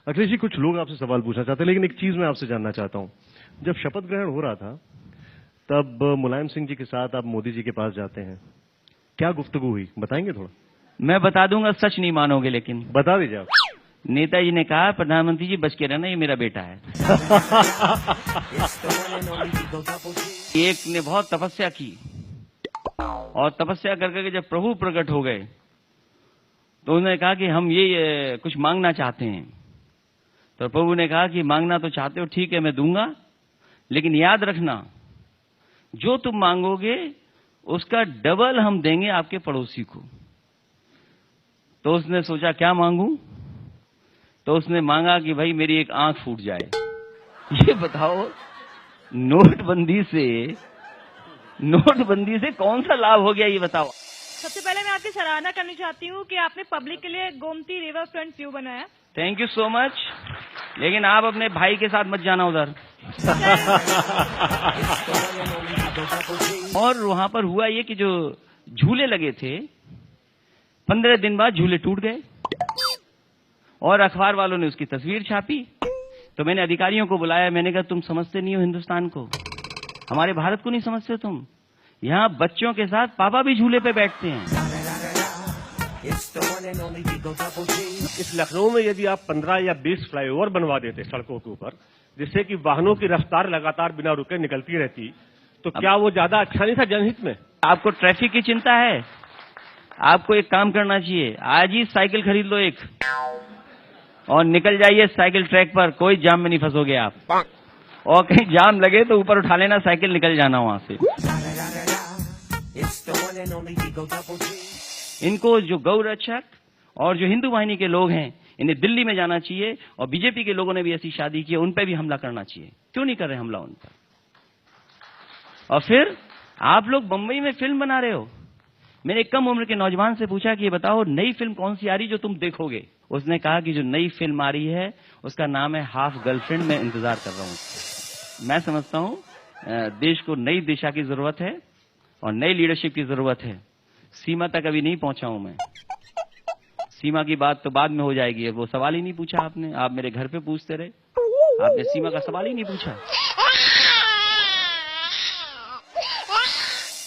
अखिलेश जी, कुछ लोग आपसे सवाल पूछना चाहते हैं, लेकिन एक चीज मैं आपसे जानना चाहता हूं। जब शपथ ग्रहण हो रहा था, तब मुलायम सिंह जी के साथ आप मोदी जी के पास जाते हैं, क्या गुफ्तगू हुई, बताएंगे थोड़ा? मैं बता दूंगा, सच नहीं मानोगे, लेकिन बता दीजिए आप। नेताजी ने कहा, प्रधानमंत्री जी बच के रहना, ये मेरा बेटा है। एक ने बहुत तपस्या की, और तपस्या करके जब प्रभु प्रकट हो गए तो उन्होंने कहा कि हम ये कुछ मांगना चाहते हैं। तो प्रभु ने कहा कि मांगना तो चाहते हो, ठीक है, मैं दूंगा, लेकिन याद रखना, जो तुम मांगोगे उसका डबल हम देंगे आपके पड़ोसी को। तो उसने सोचा क्या मांगू, तो उसने मांगा कि भाई मेरी एक आंख फूट जाए। ये बताओ, नोटबंदी से कौन सा लाभ हो गया, ये बताओ। सबसे पहले मैं आपकी सराहना करनी चाहती हूँ कि आपने पब्लिक के लिए गोमती रिवर फ्रंट व्यू बनाया। थैंक यू सो मच, लेकिन आप अपने भाई के साथ मत जाना उधर। और वहां पर हुआ ये कि जो झूले लगे थे, 15 दिन बाद झूले टूट गए, और अखबार वालों ने उसकी तस्वीर छापी। तो मैंने अधिकारियों को बुलाया, मैंने कहा तुम समझते नहीं हो हिंदुस्तान को, हमारे भारत को नहीं समझते तुम। यहाँ बच्चों के साथ पापा भी झूले पे बैठते हैं। इस लखनऊ में यदि आप 15 या 20 फ्लाईओवर बनवा देते सड़कों के ऊपर, जिससे कि वाहनों की रफ्तार लगातार बिना रुके निकलती रहती, तो क्या वो ज्यादा अच्छा नहीं था जनहित में? आपको ट्रैफिक की चिंता है, आपको एक काम करना चाहिए, आज ही साइकिल खरीद लो एक, और निकल जाइए साइकिल ट्रैक पर, कोई जाम में नहीं फंसोगे आप। और कहीं जाम लगे तो ऊपर उठा लेना साइकिल, निकल जाना वहां से। इनको जो गौ रक्षक और जो हिंदू वाहिनी के लोग हैं, इन्हें दिल्ली में जाना चाहिए, और बीजेपी के लोगों ने भी ऐसी शादी की, उन पर भी हमला करना चाहिए। क्यों नहीं कर रहे हमला उन पर? और फिर आप लोग बंबई में फिल्म बना रहे हो। मैंने एक कम उम्र के नौजवान से पूछा कि ये बताओ, नई फिल्म कौन सी आ रही जो तुम देखोगे? उसने कहा कि जो नई फिल्म आ रही है उसका नाम है हाफ गर्लफ्रेंड, मैं इंतजार कर रहा हूं। मैं समझता हूं देश को नई दिशा की जरूरत है और नई लीडरशिप की जरूरत है। सीमा तक अभी नहीं पहुंचा हूं मैं, सीमा की बात तो बाद में हो जाएगी। वो सवाल ही नहीं पूछा आपने, आप मेरे घर पे पूछते रहे, आपने सीमा का सवाल ही नहीं पूछा।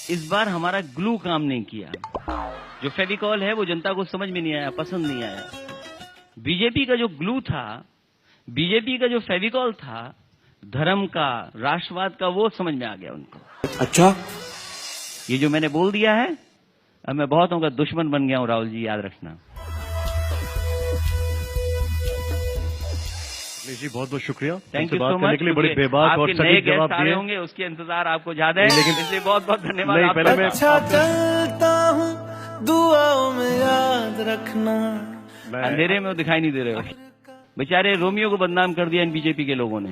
इस बार हमारा ग्लू काम नहीं किया, जो फेविकॉल है वो जनता को समझ में नहीं आया, पसंद नहीं आया। बीजेपी का जो ग्लू था, बीजेपी का जो फेविकॉल था, धर्म का, राष्ट्रवाद का, वो समझ में आ गया उनको। अच्छा, ये जो मैंने बोल दिया है, अब मैं बहुतों का दुश्मन बन गया हूं, राहुल जी, याद रखना। जी बहुत बहुत शुक्रिया, थैंक यू सो मच। बड़े बेबाक और सटीक जवाब दिए होंगे, उसके इंतजार आपको ज्यादा है, लेकिन इसलिए बहुत बहुत धन्यवाद। नहीं, पहले मैं अच्छा चलता हूँ, दुआओं में याद रखना। अंधेरे में वो दिखाई नहीं दे रहे हो। बेचारे रोमियो को बदनाम कर दिया इन बीजेपी के लोगों ने।